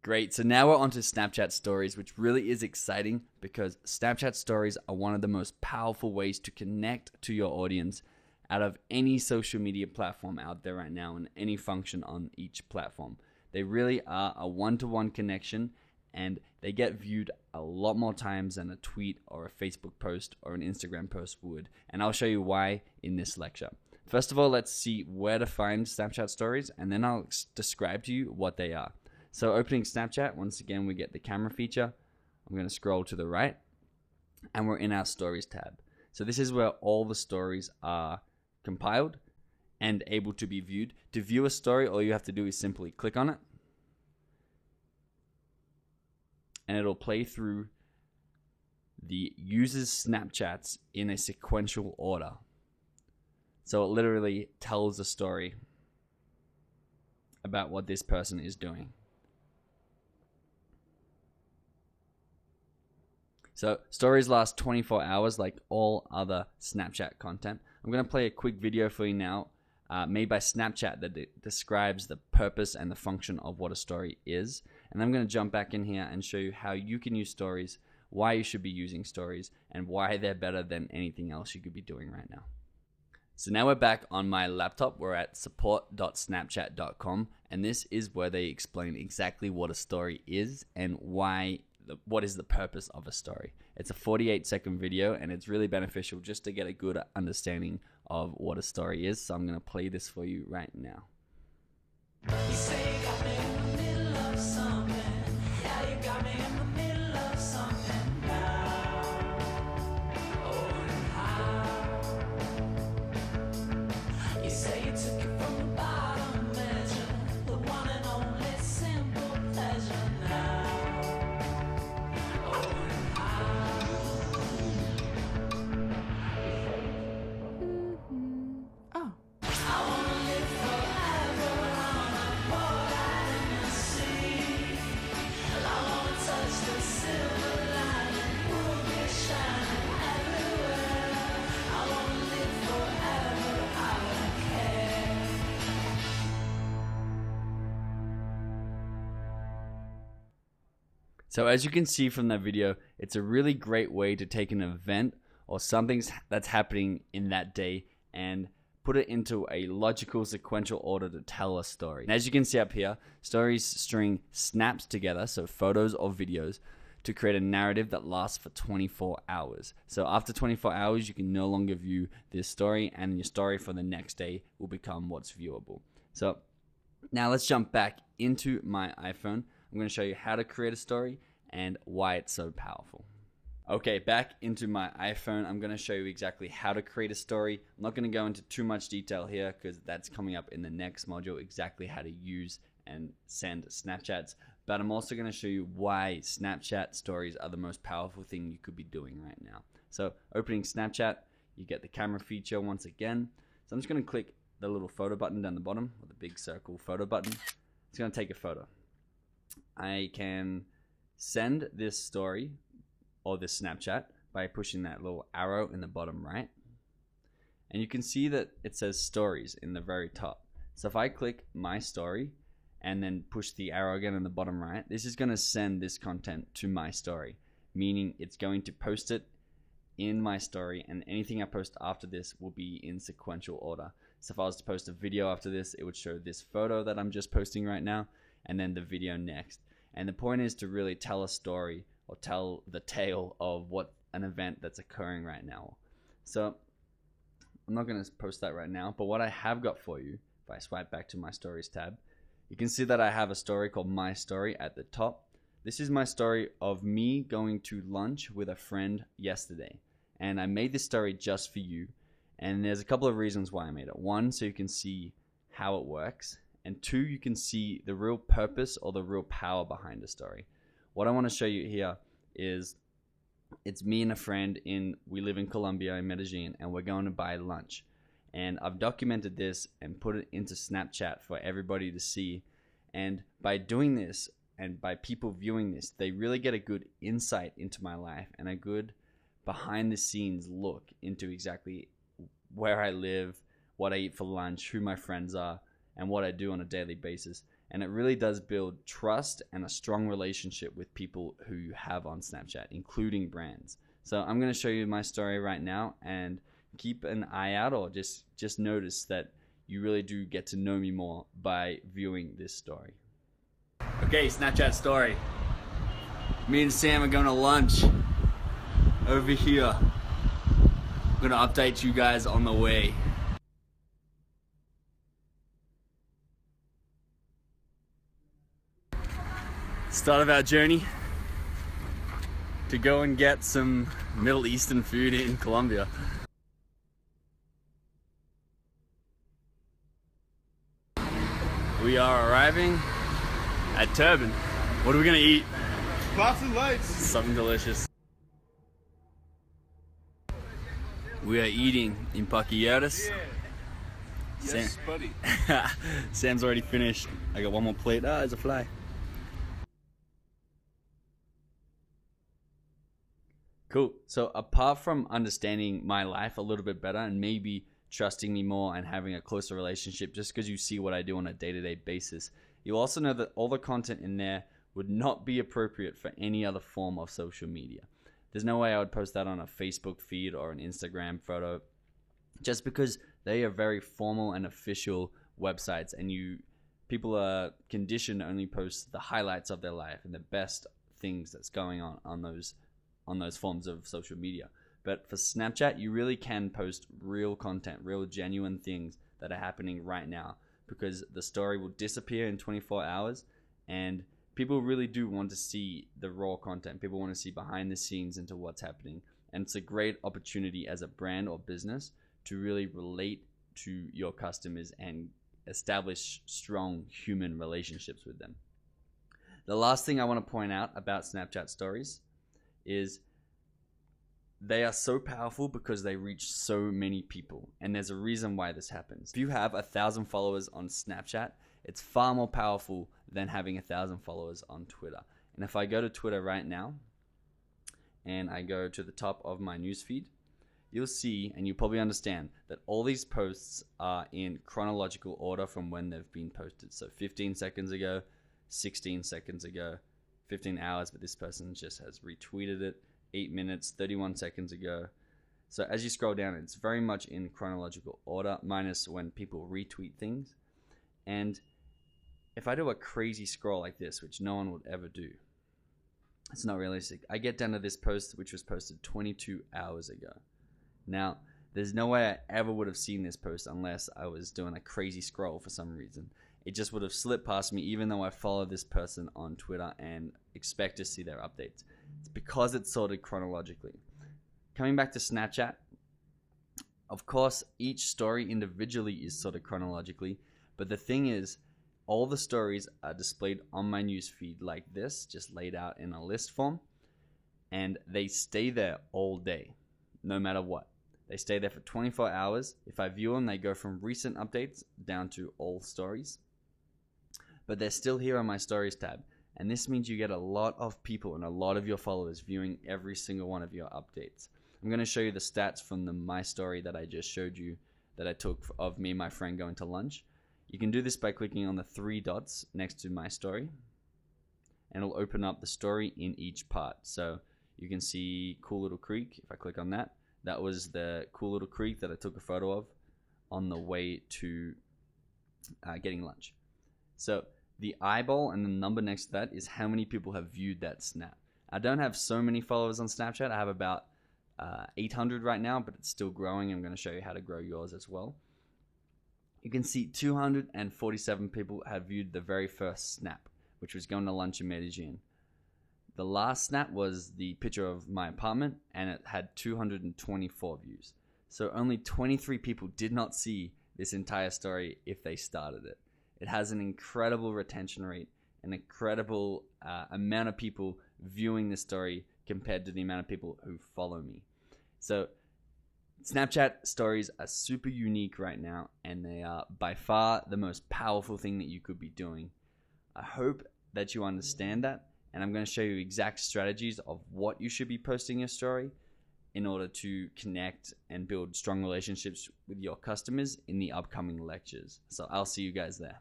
Great. So now we're on to Snapchat stories, which really is exciting because Snapchat stories are one of the most powerful ways to connect to your audience out of any social media platform out there right now and any function on each platform. They really are a one-to-one connection, and they get viewed a lot more times than a tweet or a Facebook post or an Instagram post would. And I'll show you why in this lecture. First of all, let's see where to find Snapchat stories, and then I'll describe to you what they are. So opening Snapchat, once again, we get the camera feature. I'm going to scroll to the right, and we're in our stories tab. So this is where all the stories are compiled and able to be viewed. To view a story, all you have to do is simply click on it, and it'll play through the user's Snapchats in a sequential order. So it literally tells a story about what this person is doing. So stories last 24 hours like all other Snapchat content. I'm going to play a quick video for you now made by Snapchat that describes the purpose and the function of what a story is. And I'm going to jump back in here and show you how you can use stories, why you should be using stories, and why they're better than anything else you could be doing right now. So now we're back on my laptop. We're at support.snapchat.com, and this is where they explain exactly what a story is and what is the purpose of a story. It's a 48-second video, and it's really beneficial just to get a good understanding of what a story is. So I'm going to play this for you right now. You say you got me in the middle of something. Yeah, you got me in the middle of something now. Oh, and how? You say you took it from the bottom measure, the one and only simple pleasure now. Oh, and how? Oh. I wanna live forever. So as you can see from that video, it's a really great way to take an event or something that's happening in that day and put it into a logical sequential order to tell a story. And as you can see up here, stories string snaps together, so photos or videos, to create a narrative that lasts for 24 hours. So after 24 hours, you can no longer view this story, and your story for the next day will become what's viewable. So now let's jump back into my iPhone. I'm going to show you how to create a story and why it's so powerful. Okay, back into my iPhone. I'm going to show you exactly how to create a story. I'm not going to go into too much detail here because that's coming up in the next module, exactly how to use and send Snapchats. But I'm also going to show you why Snapchat stories are the most powerful thing you could be doing right now. So opening Snapchat, you get the camera feature once again. So I'm just going to click the little photo button down the bottom, or the big circle photo button. It's going to take a photo. I can send this story or this Snapchat by pushing that little arrow in the bottom right. And you can see that it says stories in the very top. So if I click my story and then push the arrow again in the bottom right, this is going to send this content to my story, meaning it's going to post it in my story, and anything I post after this will be in sequential order. So if I was to post a video after this, it would show this photo that I'm just posting right now, and then the video next. And the point is to really tell a story or tell the tale of what an event that's occurring right now. So I'm not going to post that right now, but what I have got for you, if I swipe back to my stories tab, you can see that I have a story called My Story at the top. This is my story of me going to lunch with a friend yesterday. And I made this story just for you. And there's a couple of reasons why I made it. One, so you can see how it works. And two, you can see the real purpose or the real power behind a story. What I want to show you here is it's me and a friend we live in Colombia, in Medellin, and we're going to buy lunch. And I've documented this and put it into Snapchat for everybody to see. And by doing this and by people viewing this, they really get a good insight into my life and a good behind the scenes look into exactly where I live, what I eat for lunch, who my friends are, and what I do on a daily basis. And it really does build trust and a strong relationship with people who you have on Snapchat, including brands. So I'm going to show you my story right now, and keep an eye out, or just notice that you really do get to know me more by viewing this story. Okay, Snapchat story. Me and Sam are going to lunch over here. I'm going to update you guys on the way. Start of our journey to go and get some Middle Eastern food in Colombia. We are arriving at Turban. What are we gonna eat? Pops and lights. Something delicious. We are eating in Paquilleras. Yes, buddy. Sam's already finished. I got one more plate. Ah, there's a fly. Cool. So apart from understanding my life a little bit better and maybe trusting me more and having a closer relationship just because you see what I do on a day-to-day basis, you also know that all the content in there would not be appropriate for any other form of social media. There's no way I would post that on a Facebook feed or an Instagram photo, just because they are very formal and official websites, and people are conditioned to only post the highlights of their life and the best things that's going on those forms of social media. But for Snapchat, you really can post real content, real genuine things that are happening right now, because the story will disappear in 24 hours, and people really do want to see the raw content. People want to see behind the scenes into what's happening, and it's a great opportunity as a brand or business to really relate to your customers and establish strong human relationships with them. The last thing I want to point out about Snapchat stories is they are so powerful because they reach so many people, and there's a reason why this happens. If you have 1,000 followers on Snapchat, it's far more powerful than having 1,000 followers on Twitter. And if I go to Twitter right now and I go to the top of my newsfeed, you'll see, and you probably understand, that all these posts are in chronological order from when they've been posted. So 15 seconds ago, 16 seconds ago, 15 hours, but this person just has retweeted it, 8 minutes, 31 seconds ago. So as you scroll down, it's very much in chronological order, minus when people retweet things. And if I do a crazy scroll like this, which no one would ever do, it's not realistic. I get down to this post, which was posted 22 hours ago. Now, there's no way I ever would have seen this post unless I was doing a crazy scroll for some reason. It just would have slipped past me, even though I follow this person on Twitter and expect to see their updates. It's because it's sorted chronologically. Coming back to Snapchat, of course, each story individually is sorted chronologically, but the thing is, all the stories are displayed on my newsfeed like this, just laid out in a list form, and they stay there all day, no matter what. They stay there for 24 hours. If I view them, they go from recent updates down to all stories. But they're still here on my stories tab. And this means you get a lot of people and a lot of your followers viewing every single one of your updates. I'm going to show you the stats from my story that I just showed you that I took of me and my friend going to lunch. You can do this by clicking on the 3 dots next to my story, and it'll open up the story in each part. So you can see Cool Little Creek. If I click on that, that was the Cool Little Creek that I took a photo of on the way to getting lunch. So the eyeball and the number next to that is how many people have viewed that snap. I don't have so many followers on Snapchat. I have about 800 right now, but it's still growing. I'm going to show you how to grow yours as well. You can see 247 people have viewed the very first snap, which was going to lunch in Medellin. The last snap was the picture of my apartment, and it had 224 views. So only 23 people did not see this entire story if they started it. It has an incredible retention rate, an incredible amount of people viewing the story compared to the amount of people who follow me. So Snapchat stories are super unique right now, and they are by far the most powerful thing that you could be doing. I hope that you understand that, and I'm going to show you exact strategies of what you should be posting your story in order to connect and build strong relationships with your customers in the upcoming lectures. So I'll see you guys there.